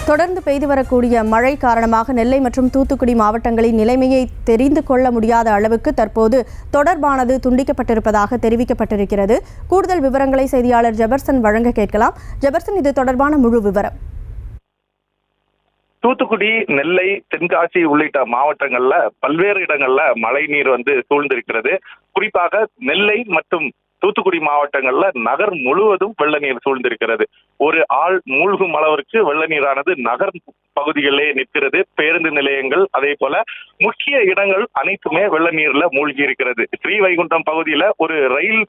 தொடர்ந்து பெய்து வரக்கூடிய மழை காரணமாக நெல்லை மற்றும் தூத்துக்குடி மாவட்டங்களின் நிலைமையை தெரிந்து கொள்ள முடியாத அளவுக்கு தற்போது தொடர்பானது துண்டிக்கப்பட்டிருப்பதாக தெரிவிக்கப்பட்டிருக்கிறது. கூடுதல் விவரங்களை செய்தியாளர் ஜெபர்சன் வழங்க கேட்கலாம். ஜெபர்சன், இது தொடர்பான முழு விவரம். தூத்துக்குடி, நெல்லை, தென்காசி உள்ளிட்ட மாவட்டங்கள்ல பல்வேறு இடங்கள்ல மழை நீர் சூழ்ந்திருக்கிறது. குறிப்பாக நெல்லை மற்றும் தூத்துக்குடி மாவட்டங்கள்ல நகர் முழுவதும் வெள்ள நீர் சூழ்ந்திருக்கிறது. ஒரு ஆள் மூழ்கும் அளவிற்கு வெள்ள நீரானது நகர் பகுதிகளிலே நிற்கிறது. பேருந்து நிலையங்கள், அதே போல முக்கிய இடங்கள் அனைத்துமே வெள்ள நீர்ல மூழ்கி இருக்கிறது. ஸ்ரீவைகுண்டம் பகுதியில ஒரு ரயில்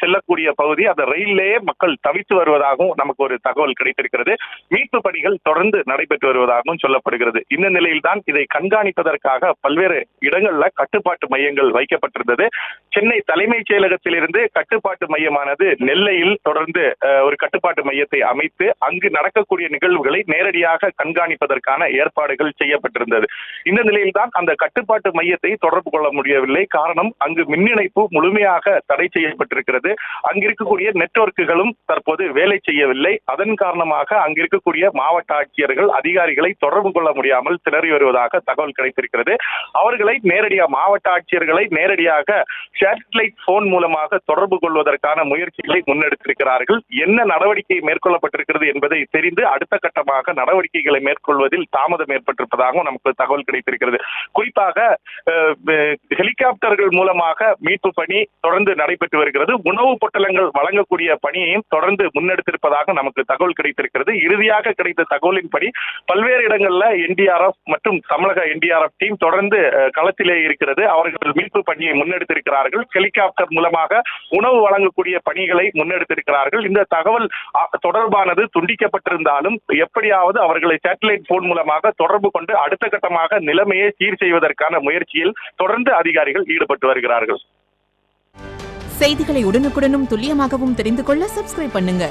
செல்லக்கூடிய பகுதி, அந்த ரயிலேயே மக்கள் தவித்து வருவதாகவும் நமக்கு ஒரு தகவல் கிடைத்திருக்கிறது. மீட்பு பணிகள் தொடர்ந்து நடைபெற்று வருவதாகவும் சொல்லப்படுகிறது. இந்த நிலையில்தான் இதை கண்காணிப்பதற்காக பல்வேறு இடங்கள்ல கட்டுப்பாட்டு மையங்கள் வைக்கப்பட்டிருந்தது. சென்னை தலைமைச் செயலகத்திலிருந்து கட்டுப்பாட்டு மையமானது நெல்லையில் தொடர்ந்து ஒரு கட்டுப்பாட்டு மையத்தை அமைத்து அங்கு நடக்கக்கூடிய நிகழ்வுகளை நேரடியாக கண்காணிப்பதற்கான ஏற்பாடுகள் செய்யப்பட்டிருந்தது. இந்த நிலையில்தான் அந்த கட்டுப்பாட்டு மையத்தை தொடர்பு கொள்ள முடியவில்லை. காரணம், அங்கு மின் இணைப்பு முழுமையாக தடை செய்யப்பட்டிருக்கிறது. அங்கிருக்கக்கூடிய நெட்வொர்க்குகளும் தற்போது வேலை செய்யவில்லை. அதன் காரணமாக அங்கிருக்கக்கூடிய மாவட்ட ஆட்சியர்கள், அதிகாரிகளை தொடர்பு கொள்ள முடியாமல் திணறி வருவதாக தகவல் கிடைத்திருக்கிறது. அவர்களை நேரடியாக மாவட்ட ஆட்சியர்களை நேரடியாக சேட்டலைட் போன் மூலமாக தொடர்பு கொள்வதற்கான முயற்சிகளை முன்னெடுத்திருக்கிறார்கள். என்ன நடவடிக்கை மேற்கொள்ளப்பட்டிருக்கிறது என்பதை தெரிந்து அடுத்த கட்டமாக நடவடிக்கைகளை மேற்கொள்வதில் தாமதம் ஏற்பட்டிருப்பதாகவும் நமக்கு தகவல் கிடைத்திருக்கிறது. குறிப்பாக ஹெலிகாப்டர்கள் மூலமாக மீட்பு பணி தொடர்ந்து நடைபெற்று வருகிறது. உணவுப் பொட்டலங்கள் வழங்கக்கூடிய பணியையும் தொடர்ந்து முன்னெடுத்திருப்பதாக நமக்கு தகவல் கிடைத்திருக்கிறது. இறுதியாக கிடைத்த தகவலின்படி பல்வேறு இடங்கள்ல என்டிஆர்எஃப் மற்றும் தமிழக என்டிஆர்எஃப் டீம் தொடர்ந்து களத்திலே இருக்கிறது. அவர்கள் மீட்பு பணியை முன்னெடுத்திருக்கிறார்கள். ஹெலிகாப்டர் மூலமாக உணவு வழங்கக்கூடிய பணிகளை முன்னெடுத்திருக்கிறார்கள். இந்த தகவல் தொடர்பானது துண்டிக்கப்பட்டிருந்தாலும் எப்படியாவது அவர்களை சேட்டலைட் போன் மூலமாக தொடர்பு கொண்டு அடுத்த கட்டமாக நிலைமையை சீர் செய்வதற்கான முயற்சியில் தொடர்ந்து அதிகாரிகள் ஈடுபட்டு வருகிறார்கள். செய்திகளை உடனுக்குடனும் துல்லியமாகவும் தெரிந்து கொள்ள சப்ஸ்கிரைப் பண்ணுங்க.